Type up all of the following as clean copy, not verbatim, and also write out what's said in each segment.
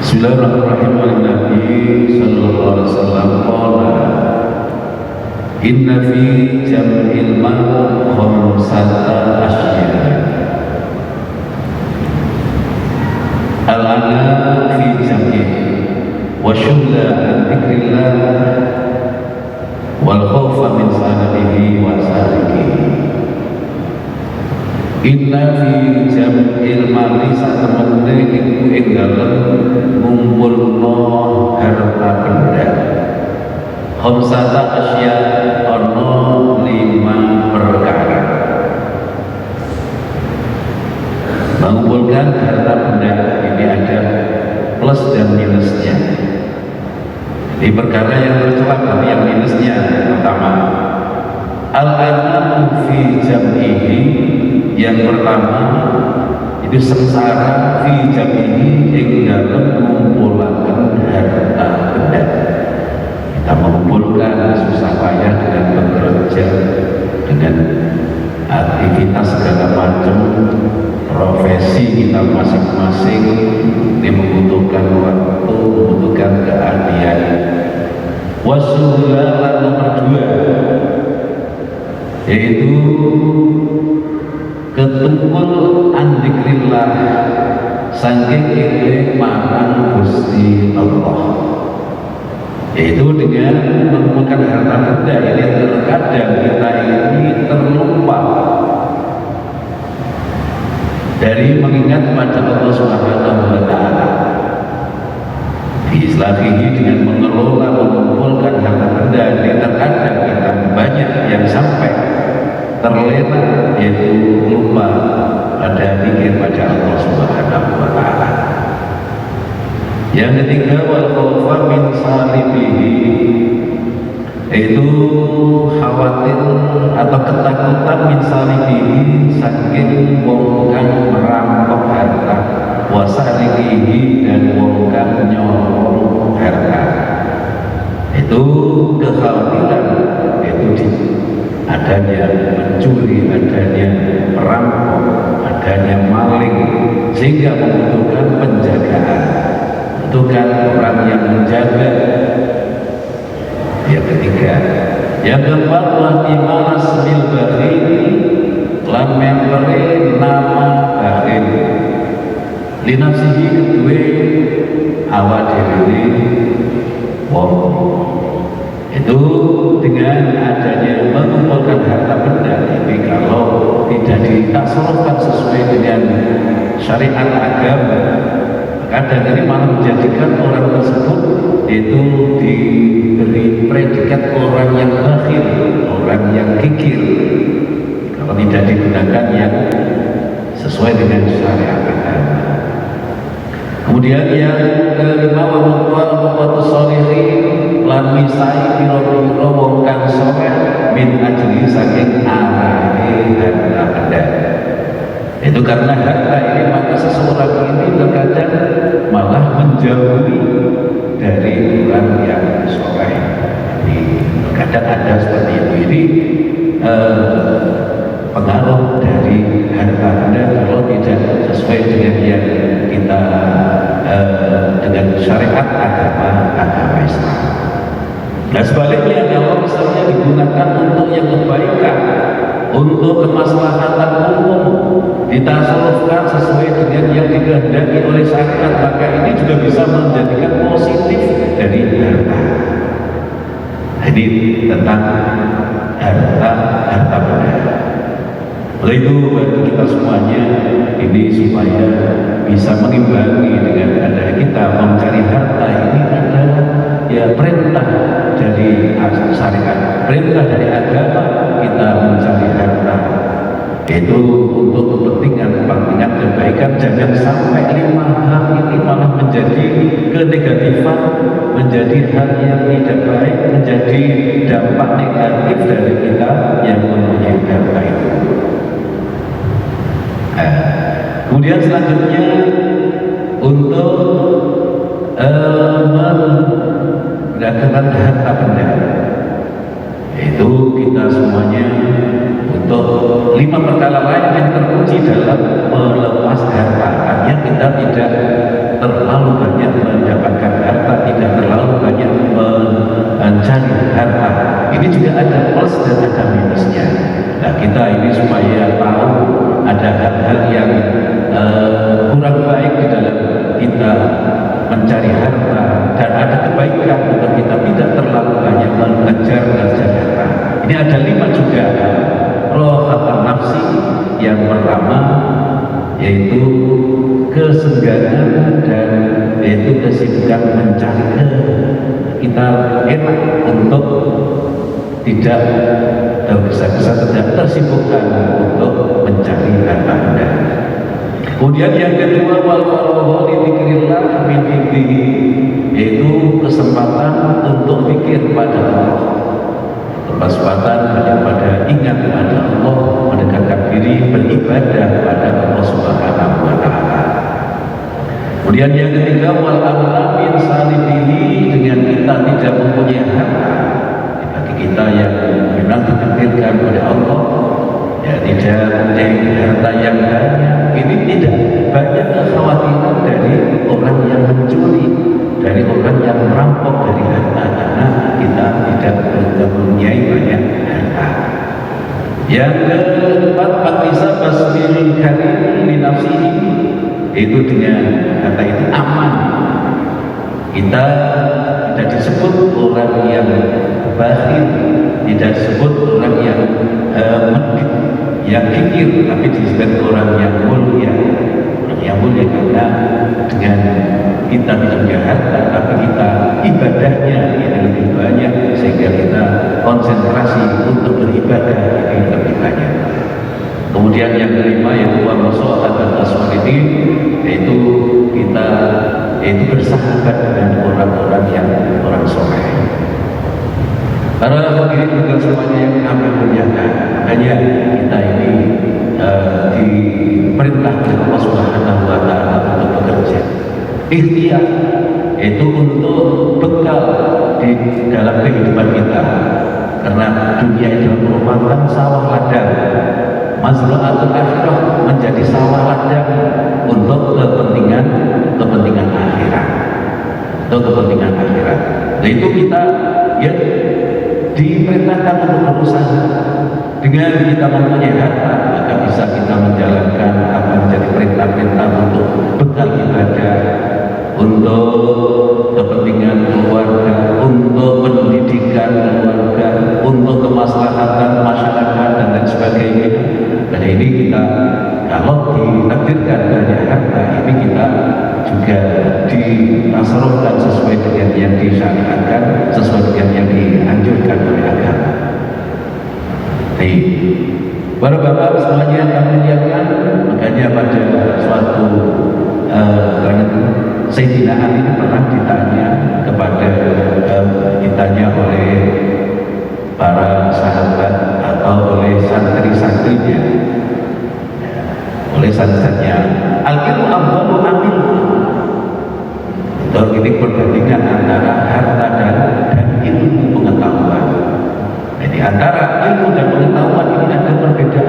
Bismillahirrahmanirrahim. Nabi sallallahu alaihi wasallam Inna fi jam'il mal khamsata asya. Al-ana fi jam'i wa syughla an dzikrillah wal khawfa min salihi wa salihi. Inna fi jam'il mali satemene iku ing dalem ngumpulno harta benda. Khamsata asya ono 5 perkara. Mengumpulkan harta benda ini ada plus dan minusnya. Di perkara yang tercela tapi yang minusnya pertama, al-anamu fi jam'ihi, yang pertama itu sengsara fi jam'ihi ing dalem ngumpulaken harta benda. Kita mengumpulkan susah payah dengan bekerja, dengan aktivitas segala macam, profesi kita masing-masing ini membutuhkan waktu, membutuhkan keahlian. Wasulah nomor 2 yaitu ketungkul andikrillah saking eling marang Gusti Allah, yaitu dengan mengumpulkan harta benda ini terkadang kita ini terlupa dari mengingat pada Allah Subhanahu wa Ta'ala. Diislahihi dengan mengelola, mengumpulkan harta benda ini terkadang kita banyak yang sampai terlena, yaitu lupa pada pikir pada Allah Subhanahu wa Ta'ala. Yang ketiga, wal khawfa min salibihi, yaitu khawatir atau ketakutan min salibihi saking wong kang merampok harta, wasarihi dan wong kang nyolong harta. Itu kekhawatiran, itu adanya mencuri, adanya merampok, adanya maling, sehingga membutuhkan penjagaan, membutuhkan orang yang menjaga. Yang ketiga, yang keempat, latimanas bil bakhil, lan memberi nama bakhil linafsihi kedua awak dhewe wong. Itu dengan adanya mengumpulkan harta benda ini, kalau tidak ditasarufkan sesuai dengan syariat agama, kadang ini malah menjadikan orang tersebut itu diberi predikat orang yang bakhil, orang yang kikir, kalau tidak digunakan yang sesuai dengan syariat agama. Kemudian yang kelima, wa muqaddatu sholihin, lan misai pira-pira wong kang saleh min ajli saking arahe harta benda. Itu karena harta ini maka seseorang ini terkadang malah menjauhi dari orang yang saleh. Kadang ada seperti itu. Ini pengaruh dari harta benda kalau tidak sesuai dengan yang kita dengan syariat agama Islam. Nah sebaliknya, kalau misalnya digunakan untuk yang kebaikan, untuk kemaslahatan umum, ditasarufkan sesuai dengan yang dikehendaki oleh syariat, maka ini juga bisa menjadikan positif dari harta. Jadi tentang harta benda. Oleh itu bagi kita semuanya ini supaya bisa mengimbangi dengan adanya kita mencari harta ini adalah ya perintah dari syariat, perintah dari agama kita mencari harta, itu untuk kepentingan kebaikan. Jangan sampai 5 hal ini malah menjadi kenegatifan, menjadi hal yang tidak baik, menjadi dampak negatif dari kita yang mempunyai harta itu. Kemudian selanjutnya untuk mendapatkan harta benda, yaitu kita semuanya untuk 5 perkara lain yang terkunci dalam melepas harta. Artinya kita tidak terlalu banyak mendapatkan harta, tidak terlalu banyak mencari harta. ini juga ada plus dan ada minusnya. Nah, kita ini supaya tahu ada hal-hal yang kurang baik di dalam kita mencari harta, dan ada kebaikan untuk kita tidak terlalu banyak mengejar harta. Ini ada 5 juga roh atau nafsi. Yang pertama yaitu kesenggangan, dan yaitu kesibukan mencari kita enak untuk tidak tergesa-gesa, tidak tersibukkan untuk mencari harta benda. Kemudian yang kedua, wal faragha li dzikrillah min dzikrihi, yaitu kesempatan untuk pikir pada Allah, kesempatan pada ingat pada Allah, mendekatkan diri beribadah pada Allah Subhanahu wa taala. Kemudian yang ketiga, wal amla min salibihi, dengan kita tidak mempunyai harta, bagi kita yang memang ditakdirkan oleh Allah ya tidak mempunyai harta yang banyak, ini tidak banyak kekhawatiran dari orang yang mencuri, dari orang yang merampok dari harta, karena kita tidak mempunyai banyak harta. Yang keempat, batisa basbil karim li nafsihi, itu dengan harta itu aman. Kita tidak disebut orang yang bakhil, tidak disebut orang yang kikir, tapi disebut orang yang mulia. Orang yang mulia karena dengan kita tidak punya harta, tapi kita ibadahnya ini lebih banyak, sehingga kita konsentrasi untuk beribadah ini lebih banyak. Kemudian yang kelima yaitu wasohat dan aswalidin, yaitu kita bersahabat dengan orang-orang yang orang soleh. Para hadirin juga semuanya yang kami muliakan, makanya kita ini diperintah oleh Allah Subhanahu wa taala untuk bekerja. Ikhtiar itu untuk bekal di dalam kehidupan kita, karena dunia itu merupakan sawah ladang. Mazra'atul akhirah menjadi sawah ladang untuk kepentingan akhirat, untuk kepentingan akhirat. Nah, itu kita ya diperintahkan untuk berusaha. Dengan kita mempunyai harta, maka bisa kita menjalankan apa yang menjadi perintah-perintah untuk bekal ibadah, untuk kepentingan keluarga, untuk pendidikan keluarga, untuk kemaslahatan masyarakat dan lain sebagainya. Dan ini kita kalau ditakdirkan banyak harta, ini kita juga ditasarufkan sesuai dengan yang disyariatkan, sesuai dengan yang dianjurkan oleh agama. Baik, para bapak semuanya yang kami muliakan, makanya pada suatu Sayyidina Ali pernah ditanya oleh para sahabat atau oleh santri-santrinya, al-ilmu afdalu amil. Itu ini perbandingan antara harta dan ilmu pengetahuan. Jadi antara ilmu dan pengetahuan ini ada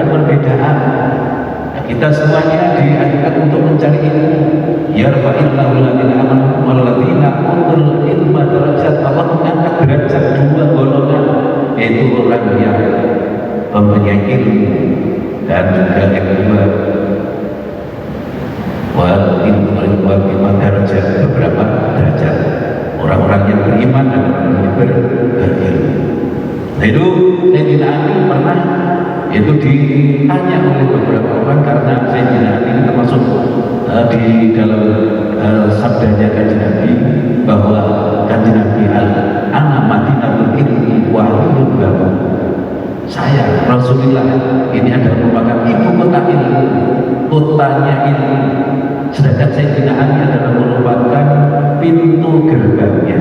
perbedaan. Nah, kita semuanya diajarkan untuk mencari ilmu. Yarfa'illahu alladziina aamanu wal ladziina utul ilma darajat. Allah mengangkat derajat 2 golongan, yaitu orang yang mempunyai ilmu dan juga yang kedua ilmu derajat, beberapa derajat orang-orang yang beriman dan orang yang berilmu. Nah, itu Sayyidina Ali pernah itu ditanya oleh beberapa orang, karena Sayyidina Ali ini termasuk di dalam sabdanya Kanjeng Nabi bahwa Kanjeng Nabi ana madinatul ilmi wa ahlul babu. Saya Rasulullah ini adalah merupakan ibu kota ilmu, kotanya ilmu. Sedangkan Sayyidina Ali adalah merupakan pintu gerbangnya,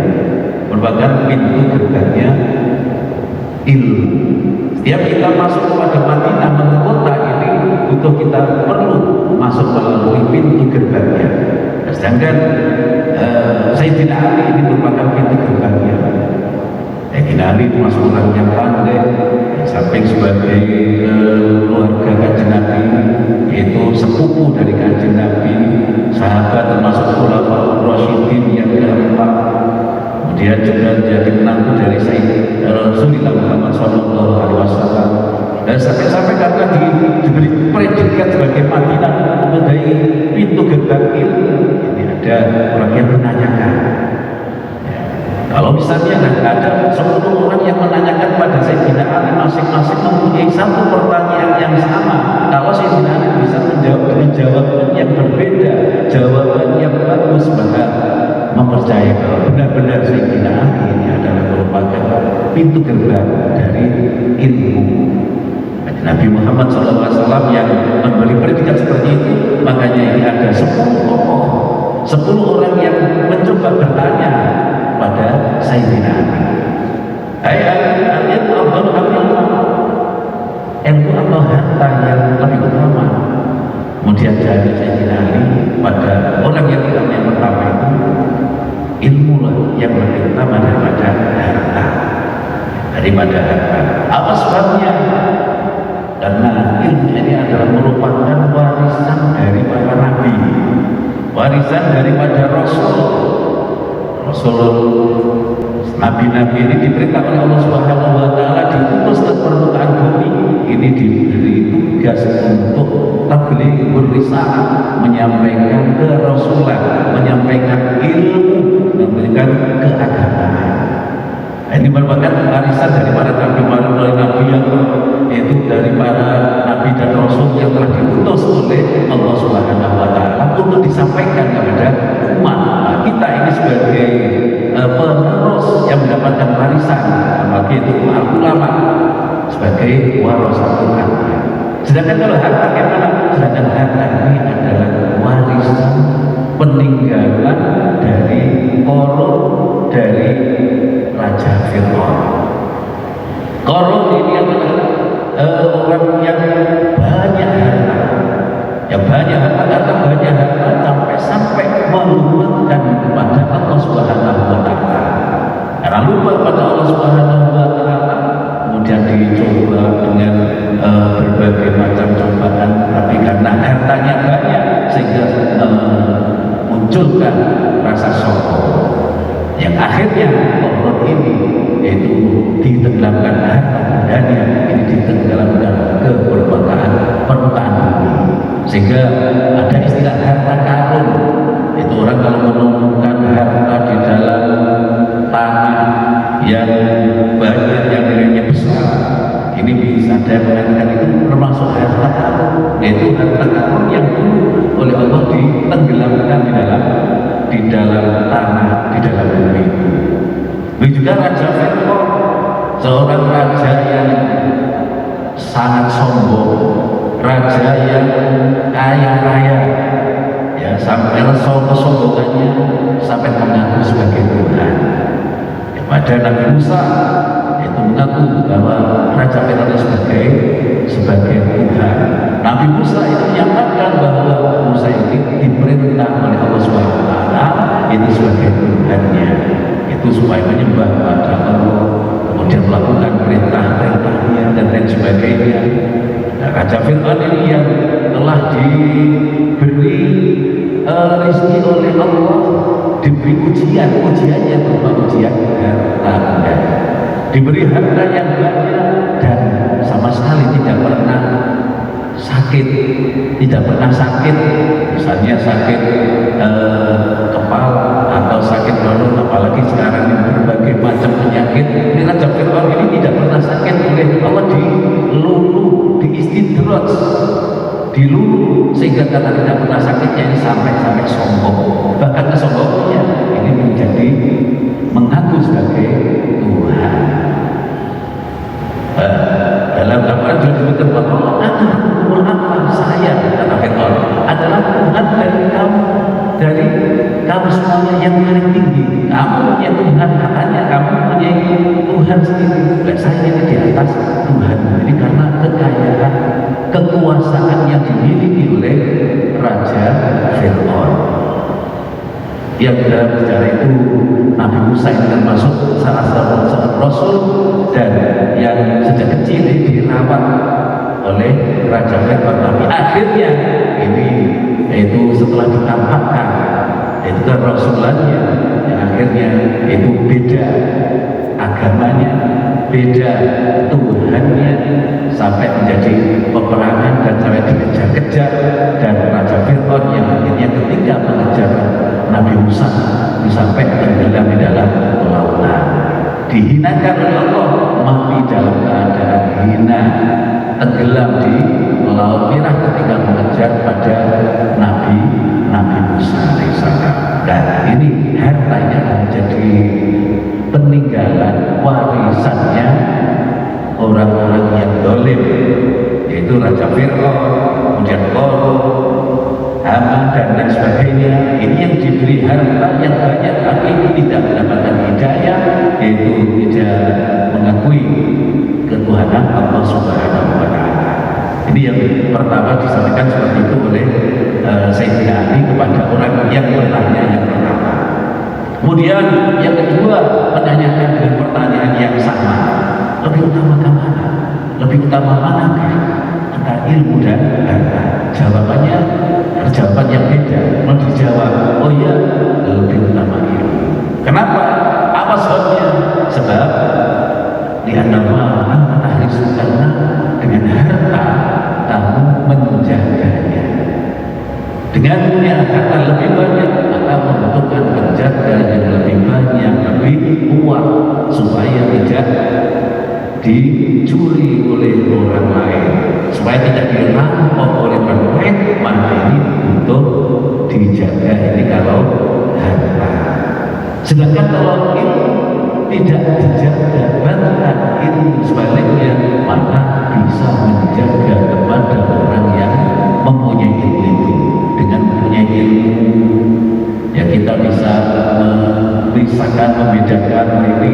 ilmu. Setiap kita masuk kepada Madinah, kota ini, untuk kita perlu masuk melalui pintu gerbangnya. Sedangkan Sayyidina Ali ini merupakan pintu gerbangnya. Sayyidina Ali termasuk orang yang pandai, samping sebagai keluarga Kanjeng Nabi, yaitu sepupu dari Kanjeng Nabi, sahabat termasuk Khulafaur Rasyidin yang keempat. Kemudian juga menjadi menantu dari Sayyidina Rasulullah Muhammad sana ada 10 orang yang menanyakan pada Sayyidina Ali, masing-masing mempunyai satu pertanyaan yang sama. Kalau Sayyidina Ali bisa menjawab dengan jawaban yang berbeda, jawaban yang bagus, maka mempercayai bahwa benar-benar Sayyidina Ali ini adalah merupakan pintu gerbang dari ilmu. Nabi Muhammad SAW yang memberi predikat seperti itu, makanya ini ada 10 tokoh, 10 orang yang mencoba bertanya pada Sayyidina Ali. Ayat Allah ilmu atau harta yang lebih utama. Kemudian jadi Sayyidina Ali pada orang yang bilang yang pertama itu, ilmu lah yang lebih utama daripada harta. Apa sebabnya? Karena ilmu ini adalah merupakan warisan dari para nabi, warisan daripada Rasul. Nabi-nabi ini diperintah oleh Allah Subhanahu wa Ta'ala, diutus ke permukaan bumi ini, diberi tugas untuk tabligh risalah, menyampaikan kerasulan, menyampaikan ilmu, menyampaikan keagamaan. Ini merupakan warisan dari para nabi yang itu dari para nabi dan rasul yang telah diutus oleh Allah Subhanahu wa Ta'ala untuk disampaikan kepada umat. Nah, kita ini sebagai penerus yang mendapatkan warisan, apalagi itu ulama sebagai warasatul anbiya. Sedangkan kalau harta bagaimana? Sedangkan harta ini adalah warisan peninggalan dari dari Raja Fir'aun. Qarun ini adalah orang yang banyak harta, sampai melupakan kepada Allah Subhanahu wa Ta'ala. Karena lupa kepada Allah Subhanahu wa Ta'ala, kemudian dicoba dengan berbagai macam cobaan, tapi karena hartanya banyak sehingga munculkan rasa sombong. Yang akhirnya orang ini itu ditenggelamkan harta bendanya, ini ditenggelamkan ke permukaan bumi, sehingga ada istilah harta karun. Itu orang kalau menemukan harta di dalam tanah yang banyak, yang nilainya besar, ini bisa ada mengatakan itu termasuk harta karun, yaitu harta karun yang dulu oleh Allah ditenggelamkan di dalam tanah, di dalam bumi. Begitu juga Raja Fir'aun, seorang raja yang sangat sombong, raja yang kaya raya, ya, sampai kesombongannya sampai mengaku sebagai Tuhan. Ya, pada Nabi Musa itu mengaku bahwa Raja Fir'aun sebagai Tuhan. Nabi Musa itu menyatakan bahwa Musa ini diperintah oleh Allah Subhanahu wa Ta'ala itu sebagai Tuhannya, itu supaya menyembah pada Allah, kemudian melakukan perintah-perintahnya dan lain sebagainya. Nah, Raja Fir'aun ini yang telah diberi rezeki oleh Allah, diberi ujiannya berupa ujian harta, diberi harta yang banyak dan sama sekali tidak pernah sakit, misalnya sakit kepala atau sakit perut, apalagi sekarang ini berbagai macam penyakit. Ini Raja Fir'aun ini tidak pernah sakit oleh Allah, dilulu, diistidraj, dilulu, sehingga karena tidak pernah sakitnya ini sampai sombong. Bahkan kesombongannya ini menjadi mengaku sebagai Tuhan. Dalam gambaran juga disebutkan bahwa saya, kata Fir'aun, adalah Tuhan dari kamu semuanya yang paling tinggi. Kamu punya Tuhan, katanya kamu punya Tuhan sendiri, dan saya ini di atas Tuhan. Ini karena kekayaan, kekuasaan yang dimiliki oleh Raja Fir'aun. Yang dalam sejarah itu Nabi Musa ini termasuk salah satu rasul dan yang sejak kecil dirawat oleh Raja Fir'aun. Tapi akhirnya ini itu setelah ditampakkan itu kerasulannya, yang akhirnya itu beda agamanya, beda Tuhannya, sampai menjadi peperangan dan sampai dikejar-kejar, dan Raja Fir'aun yang akhirnya ketika mengejar Nabi Musa itu sampai tenggelam di dalam lautan. dihinakan oleh Allah, mati dalam keadaan hina, tenggelam di laut merah ketika mengejar pada Nabi Musa alaihissalam. Dan ini hartanya menjadi peninggalan warisannya orang-orang yang dolim, yaitu Raja Fir'aun, kemudian Qarun, Haman dan lain sebagainya. Ini yang diberi harta yang banyak tapi tidak mendapatkan hidayah, yaitu tidak mengakui ketuhanan Allah Subhanahu wa Ta'ala. Ini yang pertama disampaikan seperti itu oleh Sayyidina Ali kepada orang yang bertanya yang pertama. Kemudian yang kedua menanyakan dengan pertanyaan yang sama, lebih utama mana? Lebih utama manakah antara ilmu dan harta? Jawabannya jawaban yang beda. Mau dijawab, oh ya, lebih utama ilmu. Kenapa? Apa sebabnya? Sebab karena dengan harta kamu menjaganya. Dengan punya harta lebih banyak, maka membutuhkan penjaga yang lebih banyak, lebih kuat, supaya tidak dicuri oleh orang lain, supaya tidak dirampok oleh orang lain. Maka ini butuh dijaga. Ini kalau harta. Sedangkan kalau ilmu tidak dijaga, bahkan ilmu sebaliknya, maka bisa menjaga kepada orang yang mempunyai ilmu itu. Dengan mempunyai ilmu, ya kita bisa memisahkan, membedakan ini.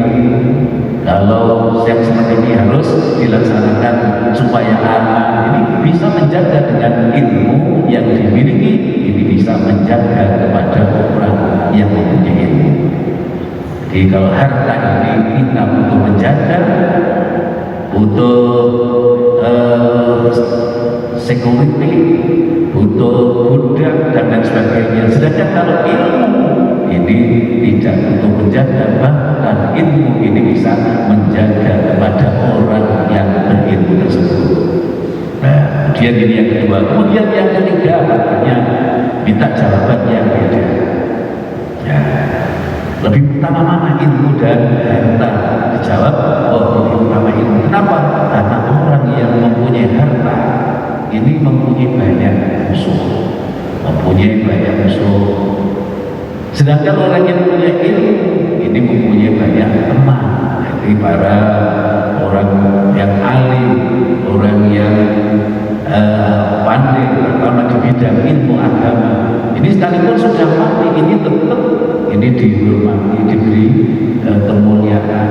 Kalau yang seperti ini harus dilaksanakan supaya aman. Ini bisa menjaga dengan ilmu yang dimiliki. Ini bisa menjaga kepada orang yang mempunyai ilmu. Jadi kalau harta ini kita butuh menjaga, butuh security, butuh budak dan lain sebagainya. Sedangkan kalau ilmu ini tidak butuh menjaga, bahkan ilmu ini bisa menjaga kepada orang yang berilmu tersebut. Nah, kemudian ini yang kedua. Kemudian yang ketiga, makanya minta jawaban yang beda. Ya, lebih utama mana, ilmu dan harta? Dijawab, oh lebih utama ilmu. Kenapa? Karena orang yang mempunyai harta ini mempunyai banyak musuh, sedangkan orang yang punya ilmu ini mempunyai banyak teman. Jadi para orang yang alim, orang yang pandai, terutama di bidang ilmu agama, ini sekalipun sudah mati, ini tetap ini dihormati, diberi kemuliaan,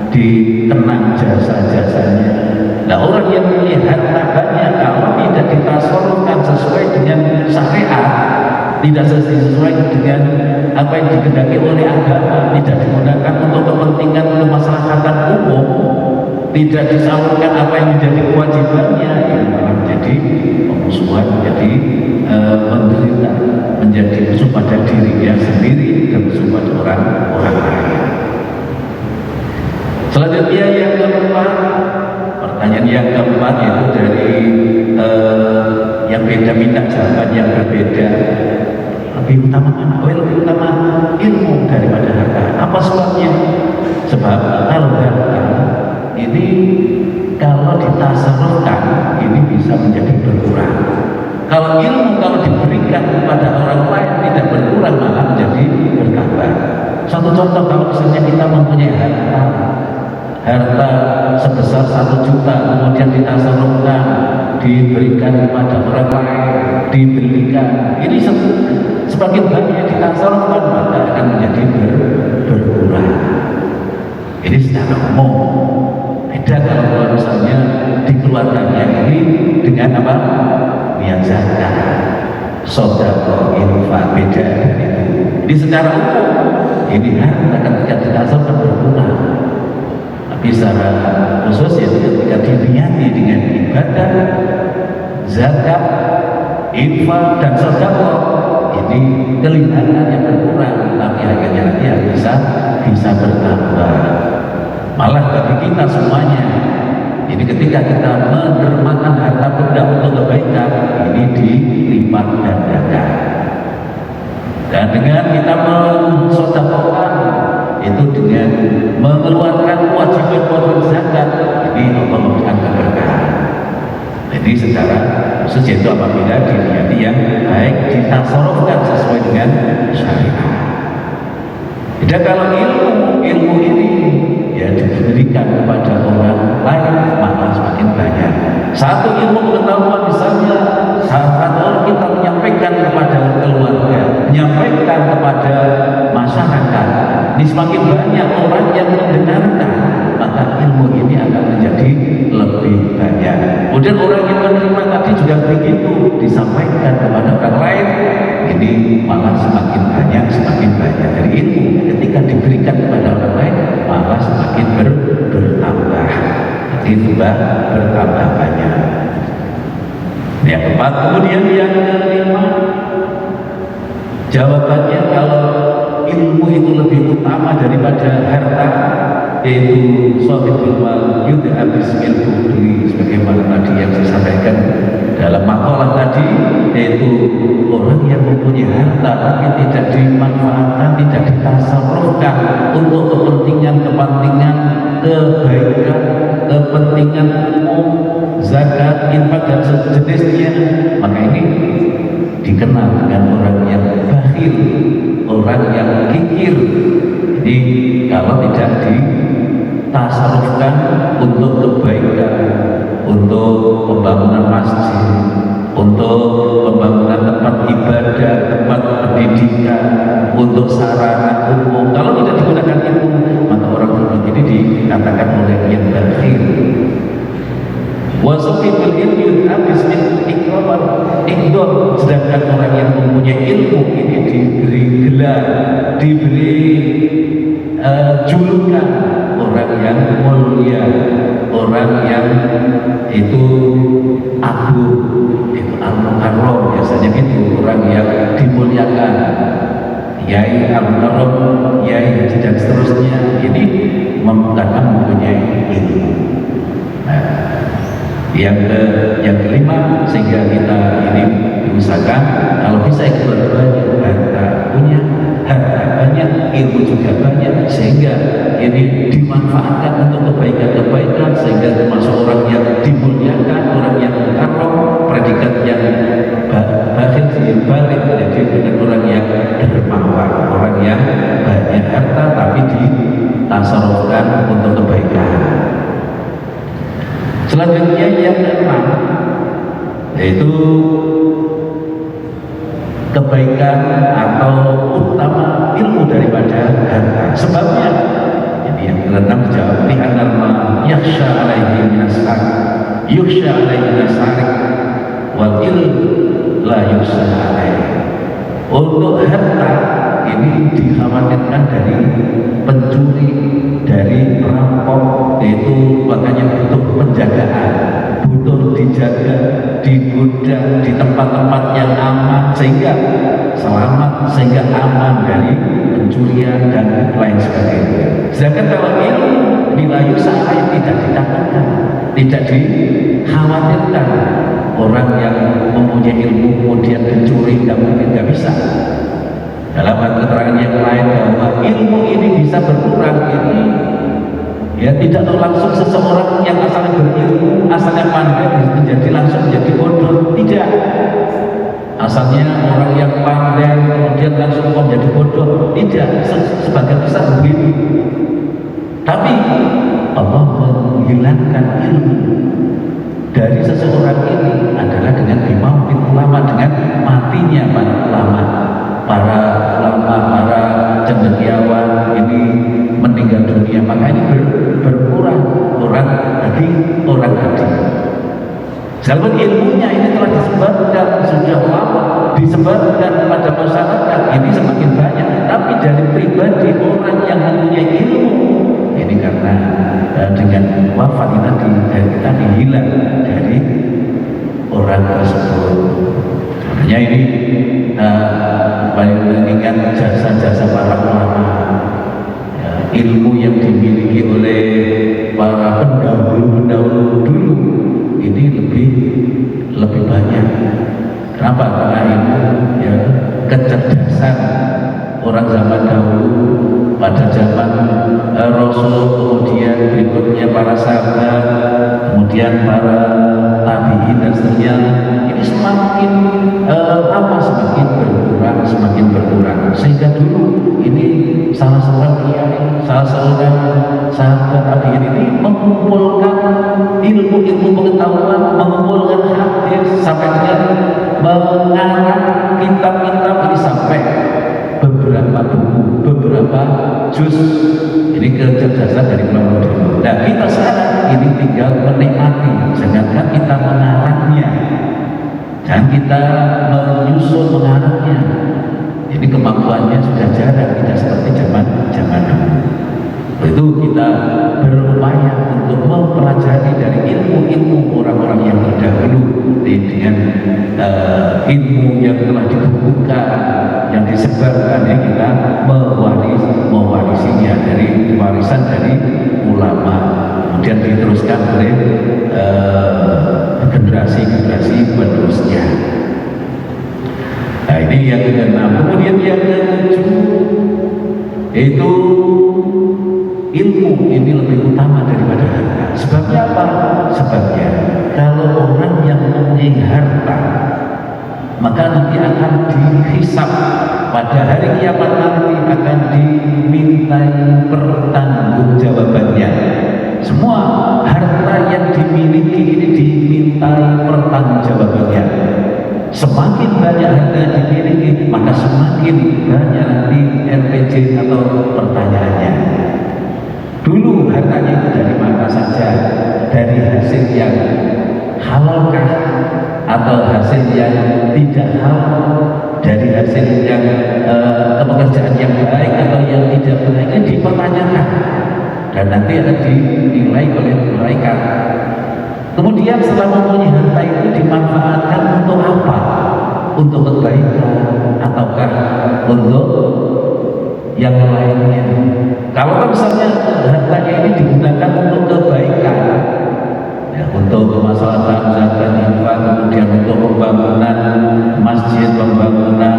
dikenang jasa-jasanya. Nah, orang yang punya harta banyak, kalau tidak ditasarufkan sesuai dengan syariat, tidak sesuai dengan apa yang dikehendaki oleh agama, tidak digunakan untuk kepentingan kemaslahatan umum, tidak disalurkan apa yang menjadi kewajibannya, ini malah menjadi pemusuhan, menjadi menderita, menjadi musuh pada dirinya sendiri dan musuh pada orang lain. Selanjutnya yang keempat, pertanyaan yang keempat itu dari yang beda, minta jawaban yang berbeda. Lebih utama mana? Lebih utama ilmu daripada harta. Apa sebabnya? Sebab kalau harta ini kalau ditasarufkan ini bisa menjadi berkurang. Kalau ilmu kalau diberikan kepada orang lain tidak berkurang, malah menjadi bertambah. Satu contoh, kalau misalnya kita mempunyai harta sebesar 1 juta, kemudian ditasarufkan, diberikan kepada orang lain, dibelikan, ini semakin banyak ditasarufkan, maka akan menjadi berkurang. Ini secara umum. Beda kalau misalnya dikeluarkannya ini dengan apa? Niat zakat, sedekah, infak, beda dari itu. Ini secara umum, ini harta ketika ditasarufkan berkurang. Tapi secara khusus ya ketika diniati dengan ibadah, zakat, infak dan sedekah, ini kelihatannya berkurang, tapi akhirnya nanti bisa bertambah. Malah bagi kita semuanya, ini ketika kita menermakan harta benda untuk kebaikan, ini dilipat gandakan. Dan dengan kita mensedekahkan, itu dengan mengeluarkan kewajiban zakat, ini Allah memberikan keberkahan. Jadi secara khusus itu apabila diniati yang baik, ditasarufkan sesuai dengan syariat. Dan kalau ilmu ini ya diberikan kepada orang lain, maka semakin banyak. Satu ilmu pengetahuan misalnya, saat orang kita menyampaikan kepada keluarga, menyampaikan kepada masyarakat, ini semakin banyak orang yang mendengarkan, maka ilmu ini akan menjadi lebih banyak. Kemudian orang yang menerima tadi juga begitu, disampaikan kepada orang lain, ini malah semakin banyak, semakin banyak. Dari ilmu ketika diberikan kepada orang lain, malah semakin bertambah. Jadi bertambah banyak. Yang keempat, kemudian yang kelima, jawabannya kalau ilmu itu lebih utama daripada harta, yaitu shahibul mal yudha bismil budi, sebagaimana tadi yang saya sampaikan dalam makalah tadi, yaitu orang yang mempunyai harta tapi tidak dimanfaatkan, tidak ditasarufkan untuk kepentingan kebaikan, kepentingan umum, zakat, infak dan sejenisnya, maka ini dikenal dengan orang yang bakhil, orang yang kikir. Jadi kalau tidak ditasarufkan untuk kebaikan, untuk pembangunan masjid, untuk pembangunan tempat ibadah, tempat pendidikan, untuk sarana umum, kalau tidak digunakan ilmu, maka orang seperti ini dikatakan oleh yang bakhil. Wasofibul ilmi habis min ikraman ikdor, sedangkan orang yang mempunyai ilmu ini diberi gelar, diberi julukan orang yang mulia, orang yang itu agung, itu al-mukarram, biasanya gitu, orang yang dimuliakan, yai al-mukarram, yai dan seterusnya. Ini karena mempunyai ilmu. Nah, yang kelima, sehingga kita ini diusahakan kalau bisa dua-duanya, harta punya, harta banyak, ilmu juga banyak, sehingga ini dimanfaatkan untuk kebaikan-kebaikan, sehingga termasuk orang yang dimuliakan, orang yang mukarram, predikat yang bakhil dibalik menjadi dengan orang yang dermawan, orang yang banyak harta tapi ditasarufkan untuk kebaikan. Selanjutnya yang keenam, yaitu kebaikan atau utama ilmu daripada harta. Sebabnya, jadi yang keenam dijawab, li'anal ma yakhsha alaihi minasar, yukhsha alaihi minasarik, wal ilm la yukhsha alaihi. Untuk harta ini dikhawatirkan dari pencuri, dari perampok, yaitu makanya butuh penjagaan, butuh dijaga, digudang di tempat-tempat yang aman, sehingga selamat, sehingga aman dari pencurian dan lain sebagainya. Sedangkan kalau ilmu nilai usaha tidak ditakutkan, tidak dikhawatirkan. Orang yang mempunyai ilmu kemudian mencuri, nggak mungkin, nggak bisa. Dalam keterangan yang lain bahwa ilmu ini bisa berkurang, ini ya tidak langsung seseorang yang asalnya berilmu, asalnya pandai menjadi langsung menjadi bodoh, tidak. Asalnya orang yang pandai kemudian langsung menjadi bodoh, tidak. Sebagian besar begitu. Tapi Allah menghilangkan ilmu dari seseorang ini adalah dengan dimautin ulama, dengan matinya para ulama, para cendekiawan ini meninggal dunia, maka ini berkurang orang tadi. Walaupun ilmunya ini telah disebarkan sudah lama, disebarkan kepada masyarakat, ini semakin banyak, tapi dari pribadi orang yang mempunyai ilmu ini karena dengan wafat tadi hilang dari orang tersebut. Makanya ini mengingat jasa-jasa para ulama, ya, ilmu yang dimiliki oleh para pendahulu dulu ini lebih banyak. Kenapa? Karena ilmu, ya, kecerdasan orang zaman dahulu pada zaman kemudian para tabi'in dan seterusnya, ini semakin semakin berkurang, sehingga dulu ini salah seorang kiai, salah seorang sahabat tabi'in ini mengumpulkan ilmu-ilmu pengetahuan, mengumpulkan hadis sampai dengan mengarang kitab-kitab ini sampai beberapa buku, beberapa juz. Ini kecerdasan dari ulama dulu. Nah, kita sekarang ini tinggal menikmati, jangankan kita mengarangnya, dan kita menyusun mengarangnya. Ini kemampuannya sudah jarang, tidak seperti zaman dulu. Itu kita berupaya untuk mempelajari dari ilmu-ilmu orang-orang yang terdahulu dengan ilmu yang telah dibukukan, yang disebarkan, ya, kita mewarisinya dari warisan dari ulama, kemudian diteruskan oleh generasi-generasi penerusnya. Nah, ini yang keenam. Kemudian yang ketujuh yaitu ilmu ini lebih utama daripada harta. Sebabnya apa? Sebabnya kalau orang yang mempunyai harta, maka nanti akan dihisab pada hari kiamat, nanti akan dimintai pertanggungjawabannya. Semua harta yang dimiliki ini dimintai pertanggungjawabannya. Semakin banyak harta yang dimiliki, maka semakin banyak nanti RPJ atau pertanyaannya. Dulu hartanya itu dari mana saja, dari hasil yang halalkah atau hasil yang tidak halal, dari hasil yang pekerjaan yang baik atau yang tidak baik, ini dipertanyakan dan nanti akan dinilai oleh malaikat. Kemudian setelah mempunyai harta itu dimanfaatkan untuk apa? Untuk kebaikan ataukah untuk yang lainnya? Kalau misalnya hartanya ini digunakan untuk kebaikan, ya, untuk kemaslahatan zakat, infak, kemudian untuk pembangunan masjid, pembangunan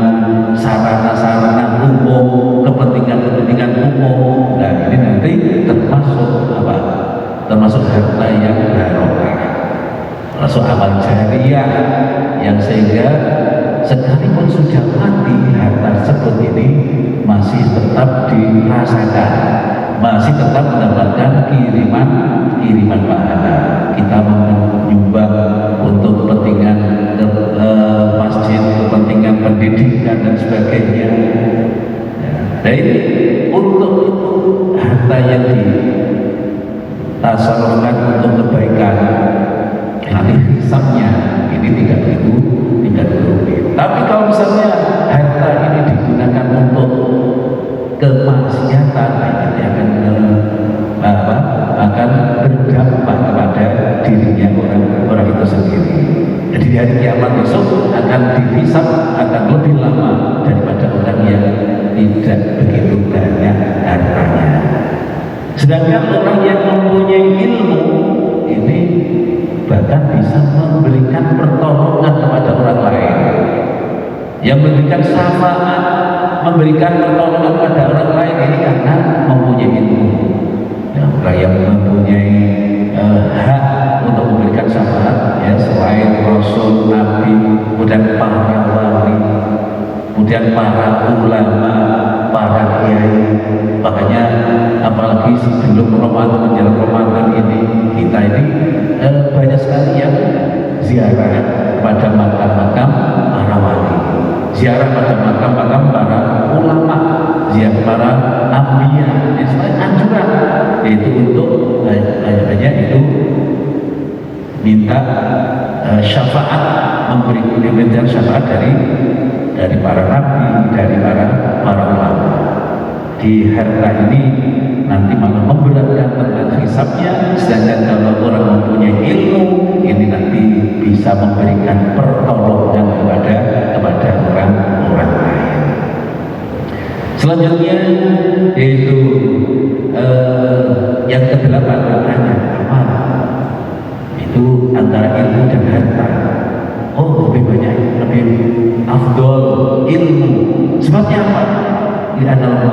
sarana-sarana umum, kepentingan-kepentingan umum, nah ini nanti termasuk apa? Termasuk harta yang barokah, termasuk amal jariah yang sehingga sekalipun sudah mati, harta tersebut ini masih tetap dirasakan, masih tetap mendapatkan kiriman pahala. Kita menyumbang untuk kepentingan masjid, kepentingan pendidikan dan sebagainya. Nah, ini untuk itu harta yang ditasarufkan untuk kebaikan, nanti hisabnya ini tidak begitu rumit. Tapi kalau misalnya harta ini digunakan untuk kemaksiatan, nanti akan berdampak kepada dirinya orang itu sendiri. Jadi di hari kiamat besok akan dihisab, akan lebih lama daripada orang yang tidak begitu banyak hartanya. Sedangkan orang yang mempunyai ilmu ini bahkan bisa memberikan pertolongan kepada orang lain, yang memberikan syafaat, memberikan pertolongan kepada orang lain ini karena mempunyai ilmu. Ya, orang yang mempunyai hak untuk memberikan syafaat, ya, selain Rasul, Nabi, kemudian para wali, kemudian para ulama, para kiai. Makanya apalagi sebelum Ramadan, menjelang Ramadan ini, kita ini banyak sekali yang ziarah pada makam-makam para wali, ziarah pada makam-makam para ulama, ziarah para ambiya, dan sebagainya. Anjuran yaitu untuk banyak itu minta syafaat, memberikan syafaat dari para nabi, dari para ulama. Di harta ini nanti malah memberatkan tentang hisabnya, sedangkan kalau orang mempunyai ilmu ini nanti bisa memberikan pertolongan kepada orang lain. Selanjutnya yaitu yang kedelapan, bertanya apa itu antara ilmu dan harta. Oh, lebih banyak, lebih afdol ilmu. Sebabnya apa? Di adalah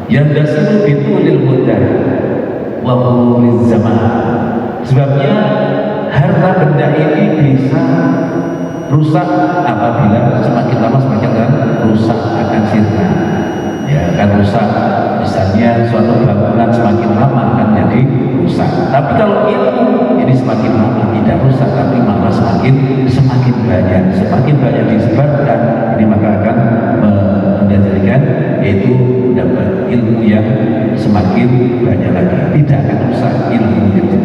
yang dasar itu lil mudah wa zaman. Sebabnya harta benda ini bisa rusak apabila semakin lama semakin rusak, akan sirna, ya akan rusak. Misalnya suatu bangunan semakin lama akan jadi rusak, tapi kalau ilmu ini semakin lama tidak rusak, tapi malah semakin banyak disebarkan, ini maka akan menjadikan yaitu dapat ilmu yang semakin banyak lagi, tidak akan rusak ilmu itu.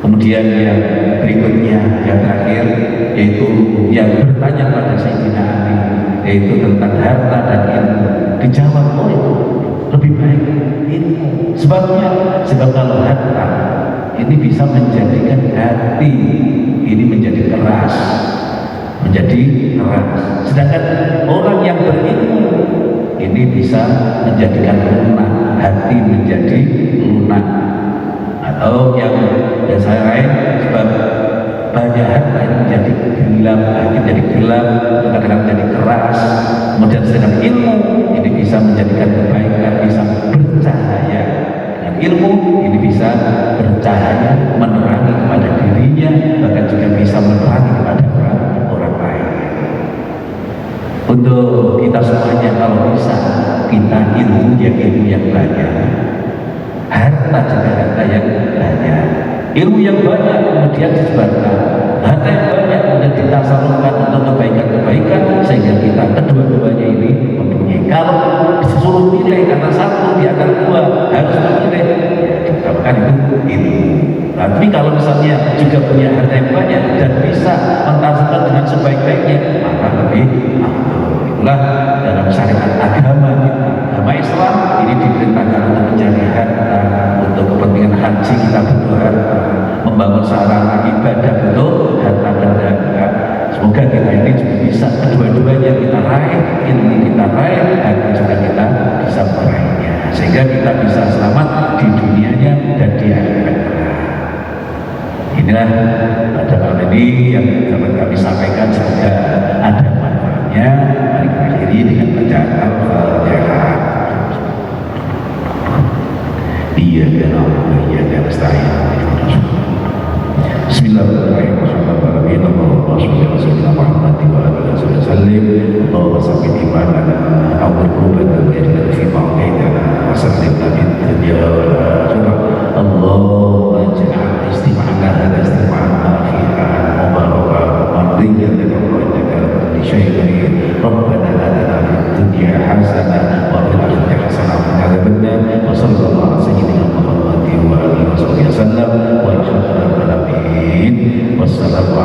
Kemudian yang berikutnya, yang terakhir, yaitu yang bertanya pada Sayyidina Ali, yaitu tentang harta dan ilmu. Dijawab, oh itu lebih baik ilmu. Sebab kalau harta ini bisa menjadikan hati ini menjadi keras. Sedangkan orang yang berilmu ini bisa menjadikan lunak, hati menjadi lunak. Atau yang saya lain, sebab banyak harta ini menjadi gelap, hati jadi gelap, kadang-kadang jadi keras. Kemudian sedangkan ilmu ini bisa menjadikan kebaikan, bisa bercahaya. Dengan ilmu ini bisa bercahaya, menerangi kepada dirinya, bahkan juga bisa menerangi kepada orang lain. Untuk kita semuanya, kalau bisa kita ilmu yang banyak, harta juga harta yang banyak, ilmu yang banyak kemudian disebarkan, harta yang banyak kemudian kita salurkan untuk kebaikan-kebaikan, sehingga kita kedua-duanya ini mempunyai. Kalau disuruh pilih antara satu di antara dua, harus memilih, ya diutamakan itu ilmu. Tapi kalau misalnya juga punya harta yang banyak dan bisa mentransferkan dengan sebaik-baiknya, maka lebih afdal. Itulah dalam syariat agama kita, agama Islam ini diperintahkan untuk mencari harta, untuk kepentingan haji kita butuh harta, membangun sarana ibadah butuh harta benda. Semoga kita ini juga bisa kedua-duanya kita raih, ilmu kita raih, harta juga kita bisa meraihnya, sehingga kita bisa selamat di dunianya dan di akhirat. Inilah pada malam ini yang dapat kami sampaikan, semoga ada manfaatnya. Mari kita akhiri dengan bacaan Al-Fatihah. Iyyaka na'budu wa iyyaka nasta'in. Bismillahirrahmanirrahim. Allahumma shalli ala sayyidina Muhammad wa ala alihi wa sallim. Allahumma sabbit imanana awwal qulubana wa ij'alna fi ma'idana wa sallimna min dunya wal akhirah. Allahumma ij'al istima'ana hadha istima'an nafi'an mubarakan mardiyan laka wa innaka ala kulli syai'in qadir. Rabbana atina fid dunya hasanah wa fil akhirati hasanah wa qina adzabannar. Wa sallallahu ala sayyidina Muhammad wa alihi wa sahbihi wasallam. Walhamdulillahi rabbil alamin. Wassalamu